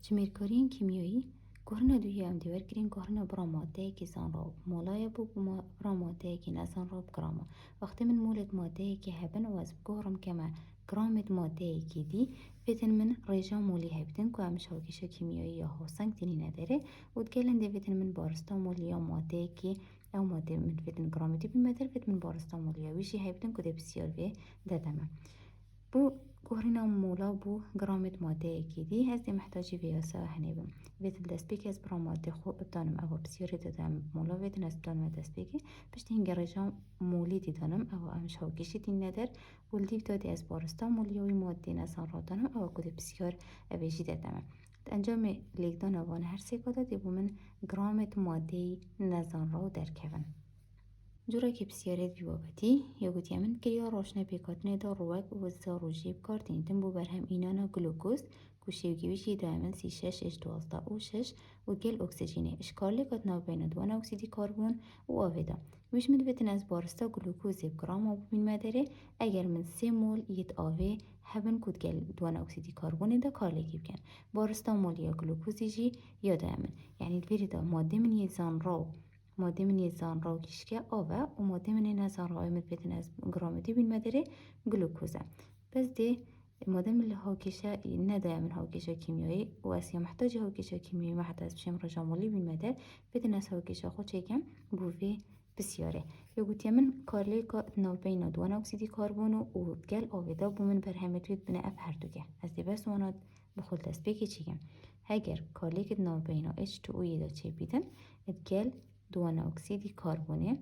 جمێرکۆریین کیمیایی گۆڕنە دووهەم دیوەرگرین گۆڕنە بڕە مادەیەکی زانڕاو مۆڵایە بوو بڕە مادەیەکی نەزانڕاو بگرامە وەختە من مولت مادەیەکی هەبن واز بگۆڕم کەمە گرامت مادەیەکی دی بێتن من ڕێژە مۆلی هەبتن کو ئەمش هەوکێشە کیمیایی یا هاوسەنگ تنینە دەرێ وتگەلن دەبێتن من بارستا مۆلی یا مادەیەکی ئەو مادە من بێتن گرامەتی بمەدەر بێت من بارستا مۆلیە ویشی هەبتن کو دە بسیار وێ دەدەمە بو گۆڕینە مۆلا بوو گرامت مادەیەکی دی هەز دێ محتاجی وێیاسا هەنێبم بێتن دەستپێکی ئەس بڕە مادە خۆ بدانم ئەوە بسیاری دەدەم مۆلا بێتن ئەس بدانمە دەستپێکی پشتی هینگە ڕێژە مولی دیدانم ئەوە ئەمش هەوکێشی دین نەدەر ولدیف دادی ئەس بارستا مۆلیەوەی مادەی نەزان ڕادانم ئەوە کودە بسیار ئەبێژی دەدەمە ئەنجام لێکدان ئەوانە هەر سێکۆدا دێ بوو من گرامت مادەی نەزان ڕاو دەرکەون جورێکی پرسیارێت بیبابەتی یەگوتیە من کردیا ڕۆشنە پێکاتنێدا ڕوەک وەزە ڕۆژی بکارتێنتن بۆ بەرهەم ئینانە گلوکۆز کوشێوگیویشی دایمن 36 12 و 6 و گەل ئۆکسجینێ اشکالێکات ناوبینە دووان ئۆکسیدی کاربۆن و ئاوێدا ویش من بێتن ئەس بارستا گلوکۆزێ بگرامە ببینمە دەرێ ئەگەر من 3 مۆل یت ئاوێ هەبن کود گەل دووان ئۆکسیدی کاربۆنێدا کارلێکی بکەن بارستا مۆلیە گلوکۆزیژی یادا من یعنی الفێریدا مادە من یزان ڕاو مادة من يزان راو كشكا أوفا ومادة من نزان راو مد بيتن از جرامتي بالمدري جلوكوزا بس دي مادة من الهوكشة ندايا من هوكشة كيميائي واسيا محتاجة هوكشة كيميائي ما حتى بشيم رجامولي بالمدر بيتن از هوكشة خود شيكم بوفي بسياره يقولي من كارليكا ناو بين دوان أكسيد كربون وتقال أوفيدا بومن برهمتويت بنا أفهردوكه از دي بس وانات بخل تسبيكي شيكم هاگر كارليك ناو بين H2O يدا چه بيتن اتقال دوان اکسیدی کربونه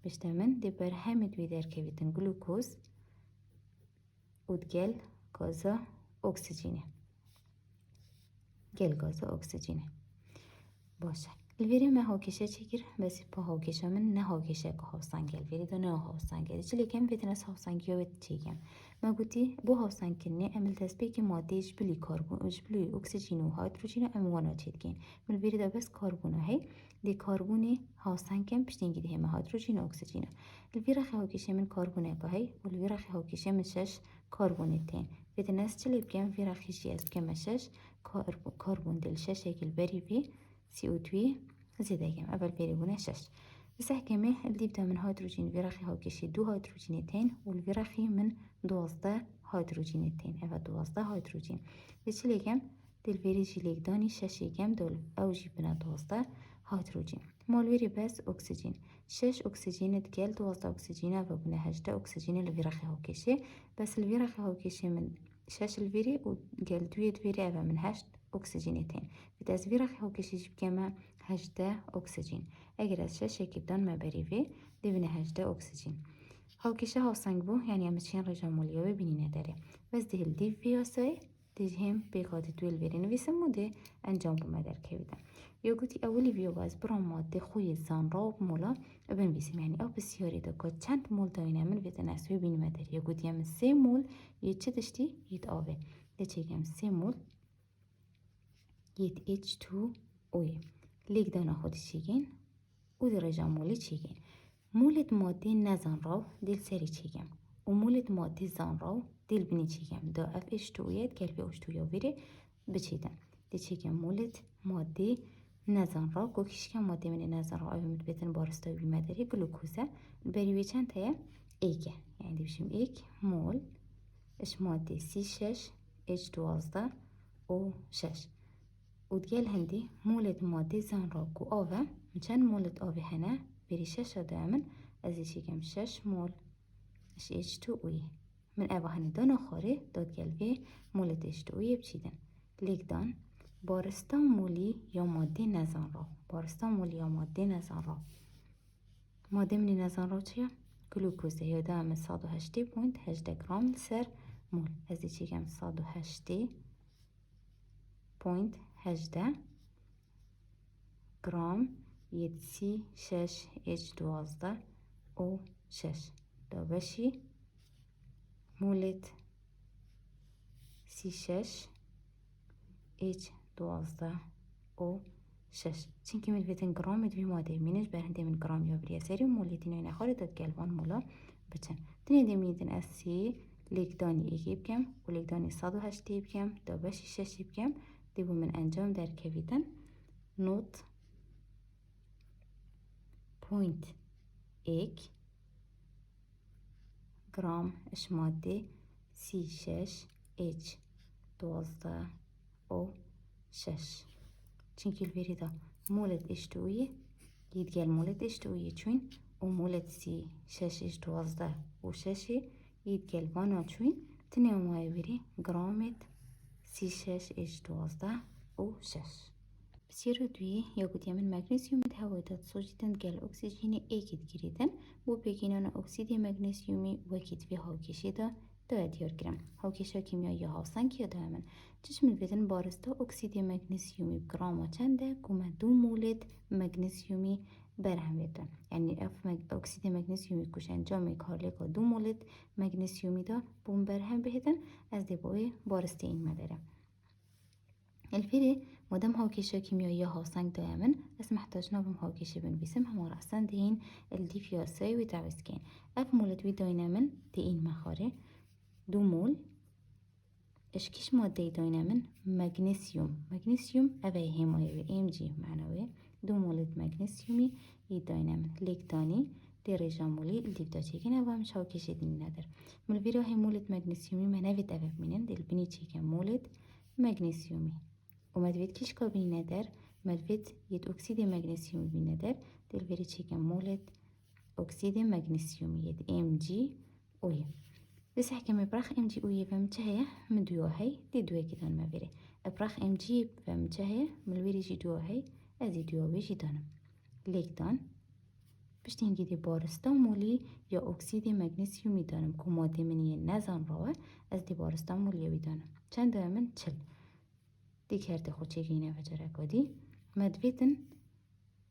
بشتمن دی برهمت وی درکویتن گلوکوز ودگل گازا اکسیژنه گل گازا اکسیژنه باشه الویری ما هاکشه چیکر بس با هاکشه من نه هاکشه که هاوسنگ الویری دو نه هاوسنگ چلی کم بیتنس هاوسنگی و چیکم ما گویی بو هاوسنگ کنی عمل تسبیک ماده جبلی کربن جبلی اکسیژن و هیدروژن اموانا چیدگین من الویری دا بس کربونه هی دی کربونی هاوسنگ کم پشتینگی دی هم هیدروژن و اکسیژن الویری خی هاکشه من کربونه باهی و الویری خی هاکشه من شش کربونه تین بیتنس چلی بکم ویری خیشی از بکم شش کربون دل شش هیکل بری وی CO2 زيادة كم أول فيريبونا شش بس حكمه اللي يبدأ من هيدروجين فيرخي هاكشي دو هيدروجينتين والفيرخي من دوازده هيدروجينتين أفا دوازده هيدروجين ليش اللي كم دل فيريجي ليك داني شش كم دول أوجي بنا دوازده هيدروجين مال فيري بس أكسجين شش أكسجين تقال دوازده أكسجين أفا بنا هجده أكسجين الفيرخي هاكشي بس الفيرخي هاكشي من شش الفيري وقال دوية فيري أفا من هشت أكسجينتين في تزوير خي هوكشي جيب كما هجده أكسجين أجر از شش كدان ما بريفي دبنا هجده أكسجين هوكشة هاوسنگ بو يعني امشين رجا موليا ببيني نداره بس ده الديف فياساي ده هم بيقاد دويل بيرين ويسمو ده انجام بو مدر كيودا يوغوتي أولي فيو باز برام ماده خوي زان راب مولا ابن بيسم يعني او بسياري دا قد چند مول داينا من بيتن اسوي بيني مدر يوغوتي هم 3 مول يتشدشتي يتآوه ده چيگم 3 مول يت H2O ليك دانا خود چيگين و درجة مولي چيگين مولد مادي نزان راو ديل سري چيگم و مولد مادي زان راو ديل بني چيگم دا FH2O يت كالبي H2O ويري بچيدن دي چيگم مولد مادي نزان راو گو كشكم مادي من نزان راو اومد بيتن بارستا بمدري جلوكوزا البريوي چند هيا ايكه يعني دي بشم ايك مول اش مادي C6 H12 و 6 ودقال هندي مولد مادي زان راكو آوه مشان مولد آوه هنا بري شش دائما ازي شيكم 6 مول اش H2O من آوه هني دانا خاري داد قال في مولد H2O بچيدن ليك دان بارستا مولي يا مادي نزان را بارستا مولي يا مادي نزان را مادي مني نزان را چيا گلوكوزه يا دائما 180.8 جرام لسر مول ازي شيكم 180.8 جرام يتسي 6 H12 و 6 دا بشي مولد C6 H12 و 6 چنكي من بيتن جرام دوي ماده مينش برهنده من جرام يا بريا سري مولدين وين خارج داد قلبان مولا بچن تني دي ميدن اسي ليك داني ايكي بكم وليك داني 180 بكم دا بشي 6 بكم دیبو من انجام در کویدن نوت پوینت ایک گرام اش ماده سی شش اچ 12 او 6 چونکه الوری دا مولد اشتویه يتقال مولد اشتوية چون و مولد سی ششش 12 و ششی يتقال وانا چون تنه مای وری گرامت سی شش اش 12 و شش بسیار دوی یا گوتیم من مگنیسیوم هوایداد سوجیدن گل اکسیژن ایکید گیریدن بو بگینان اکسید مگنیسیومی وکیت وی هاوکشی دا دیار گرم هاوکشا کیمیایی هاوسان که دائما چشم الویدن بارستا اکسید مگنیسیومی گراما چنده کما 2 مولد مگنیسیومی برهم ویدن یعنی اکسید مگنیسیومی کش انجام کارلیکا 2 مولد مگنیسیومی دا بوم برهم بهدن از دیبای بارسته این مداره الفيري مادام هاوكيشة كيميائية هاوسانج دائما بس محتاجنا بهم هاوكيشة بنبيسم هم رأسا دين الدي فياساي وتعوسكين اف مولد وي داينامن دين مخاري 2 مول اشكيش مادة داينامن مغنيسيوم ابي هيمايوي ام جي معنوي 2 مولد مغنيسيومي يداينامن ليك داني دي ريجامولي الدي بداتيكين ابا مش هاوكيشة دين نادر ملفيرا هي مولد مغنيسيومي منافت ابا منين دي البني تشيكين مولد مغنيسيومي ومدفيد كيش كابين ندر مدفيد يد أكسيد مغنيسيوم بين ندر دل فيري تشيكن مولد أكسيد مغنيسيوم يد ام جي اوي بس حكم ابراخ ام جي اوي فمتهيا من دوهي دي دوي كدان ما فيري ابراخ ام جي فمتهيا من الويري جي دوهي ازي دوهي جي دانم ليك دان باش تنجي دي بارستا مولي يا أكسيد مغنيسيوم دانم كو مادة مني نزان روه از دي بارستا مولي دانم چند دائما چل دی کرده خود چگینه و جرکادی مدویتن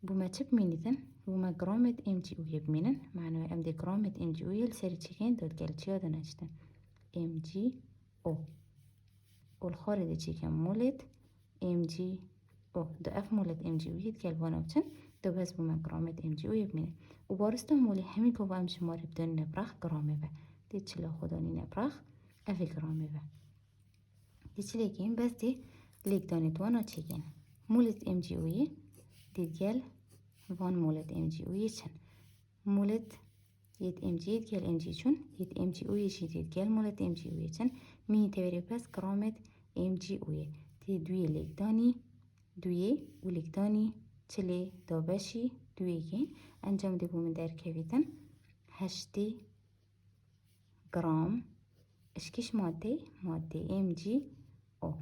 بوما چپ مینیدن بوما گرامت ام جی اوی بمینن معنی ام دی گرامت ام جی اوی لسری چگین داد گل چیا دانشتن ام جی او والخارج چگین مولد ام جی او دو اف مولد ام جی اوی گل وانوچن دو بس بوما گرامت ام جی اوی بمینن و بارستا مولی همی که با ام شماری بدون نبرخ گرامه با دی چلا خدانی نبرخ افی گرامه با دی چلی گیم بس دی ليك دانت وانا تشيكين مولد ام جي اوي ديتقال وان مولد ام جي اوي چن مولد يد ام جي ديتقال ام جي چون يد ام جي اوي شي ديتقال مولد ام جي اوي چن ميني توري بس كرامت ام جي اوي دي دوي ليك داني دوي و ليك داني چلي دابشي دوي گين انجام دي بومن در كويتن 8 جرام اشكيش مادة ام جي او